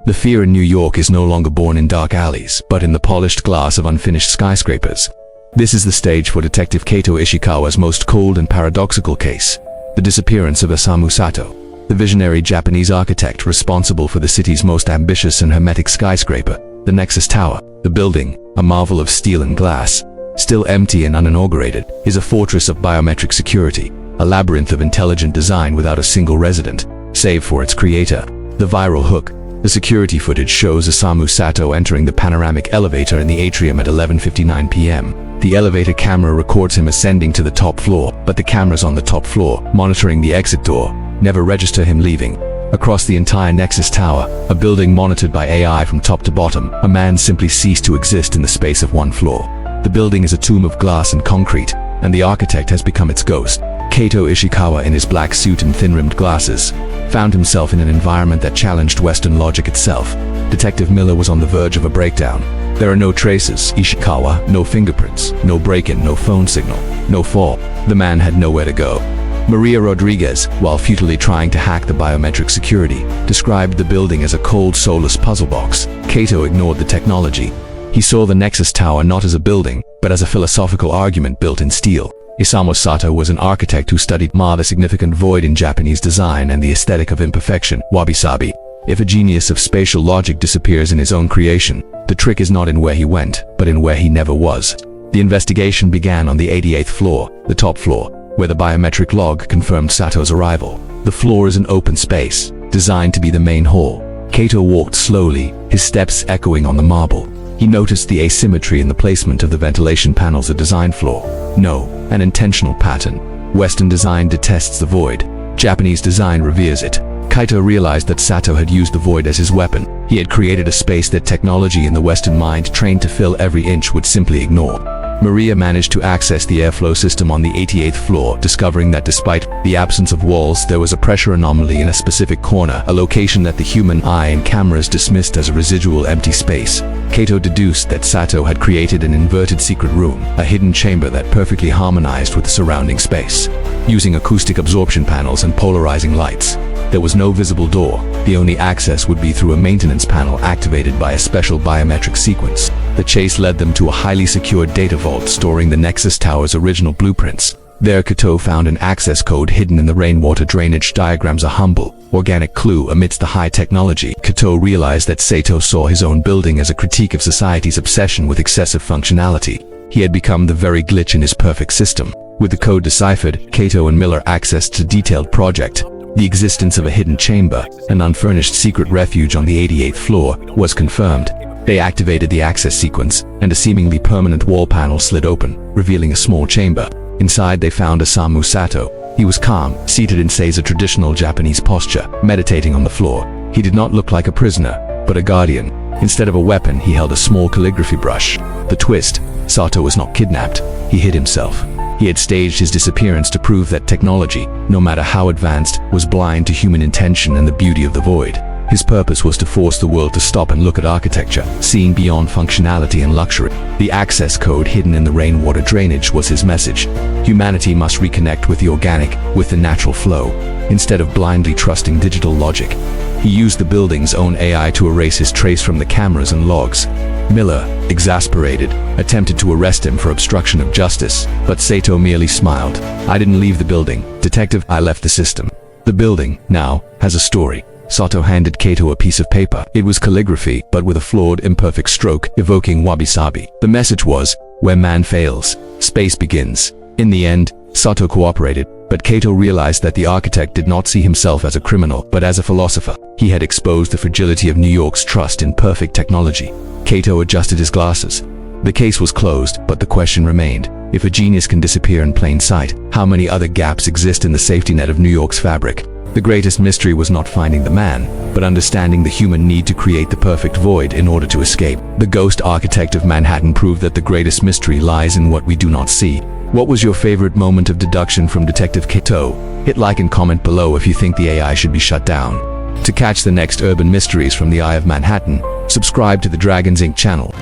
The fear in New York is no longer born in dark alleys, but in the polished glass of unfinished skyscrapers. This is the stage for Detective Kaito Ishikawa's most cold and paradoxical case, the disappearance of Isamu Sato, the visionary Japanese architect responsible for the city's most ambitious and hermetic skyscraper, the Nexus Tower. The building, a marvel of steel and glass, still empty and uninaugurated, is a fortress of biometric security, a labyrinth of intelligent design without a single resident, save for its creator, the viral hook. The security footage shows Isamu Sato entering the panoramic elevator in the atrium at 11:59 p.m. The elevator camera records him ascending to the top floor, but the cameras on the top floor, monitoring the exit door, never register him leaving. Across the entire Nexus Tower, a building monitored by AI from top to bottom, a man simply ceased to exist in the space of one floor. The building is a tomb of glass and concrete, and the architect has become its ghost. Kaito Ishikawa, in his black suit and thin-rimmed glasses, found himself in an environment that challenged Western logic itself. Detective Miller was on the verge of a breakdown. There are no traces, Ishikawa, no fingerprints, no break-in, no phone signal, no fall. The man had nowhere to go. Maria Rodriguez, while futilely trying to hack the biometric security, described the building as a cold, soulless puzzle box. Kaito ignored the technology. He saw the Nexus Tower not as a building, but as a philosophical argument built in steel. Isamu Sato was an architect who studied the significant void in Japanese design and the aesthetic of imperfection, Wabi-Sabi. If a genius of spatial logic disappears in his own creation, the trick is not in where he went, but in where he never was. The investigation began on the 88th floor, the top floor, where the biometric log confirmed Sato's arrival. The floor is an open space, designed to be the main hall. Kaito walked slowly, his steps echoing on the marble. He noticed the asymmetry in the placement of the ventilation panels, a design flaw. No, an intentional pattern. Western design detests the void. Japanese design reveres it. Kaito realized that Sato had used the void as his weapon. He had created a space that technology in the Western mind trained to fill every inch would simply ignore. Maria managed to access the airflow system on the 88th floor, discovering that despite the absence of walls, there was a pressure anomaly in a specific corner, a location that the human eye and cameras dismissed as a residual empty space. Kaito deduced that Sato had created an inverted secret room, a hidden chamber that perfectly harmonized with the surrounding space. Using acoustic absorption panels and polarizing lights, there was no visible door. The only access would be through a maintenance panel activated by a special biometric sequence. The chase led them to a highly secured data vault storing the Nexus Tower's original blueprints. There, Kaito found an access code hidden in the rainwater drainage diagrams, a humble, organic clue amidst the high technology. Kaito realized that Sato saw his own building as a critique of society's obsession with excessive functionality. He had become the very glitch in his perfect system. With the code deciphered, Kaito and Miller accessed a detailed project. The existence of a hidden chamber, an unfurnished secret refuge on the 88th floor, was confirmed. They activated the access sequence, and a seemingly permanent wall panel slid open, revealing a small chamber. Inside they found Isamu Sato. He was calm, seated in Seiza traditional Japanese posture, meditating on the floor. He did not look like a prisoner, but a guardian. Instead of a weapon, he held a small calligraphy brush. The twist: Sato was not kidnapped. He hid himself. He had staged his disappearance to prove that technology, no matter how advanced, was blind to human intention and the beauty of the void. His purpose was to force the world to stop and look at architecture, seeing beyond functionality and luxury. The access code hidden in the rainwater drainage was his message. Humanity must reconnect with the organic, with the natural flow, instead of blindly trusting digital logic. He used the building's own AI to erase his trace from the cameras and logs. Miller, exasperated, attempted to arrest him for obstruction of justice, but Sato merely smiled. "I didn't leave the building, detective, I left the system. The building, now, has a story." Sato handed Kaito a piece of paper. It was calligraphy, but with a flawed, imperfect stroke, evoking Wabi-Sabi. The message was, "Where man fails, space begins." In the end, Sato cooperated, but Kaito realized that the architect did not see himself as a criminal, but as a philosopher. He had exposed the fragility of New York's trust in perfect technology. Kaito adjusted his glasses. The case was closed, but the question remained. If a genius can disappear in plain sight, how many other gaps exist in the safety net of New York's fabric? The greatest mystery was not finding the man, but understanding the human need to create the perfect void in order to escape. The ghost architect of Manhattan proved that the greatest mystery lies in what we do not see. What was your favorite moment of deduction from Detective Kaito? Hit like and comment below if you think the AI should be shut down. To catch the next urban mysteries from the Eye of Manhattan, subscribe to the Dragons Inc. channel.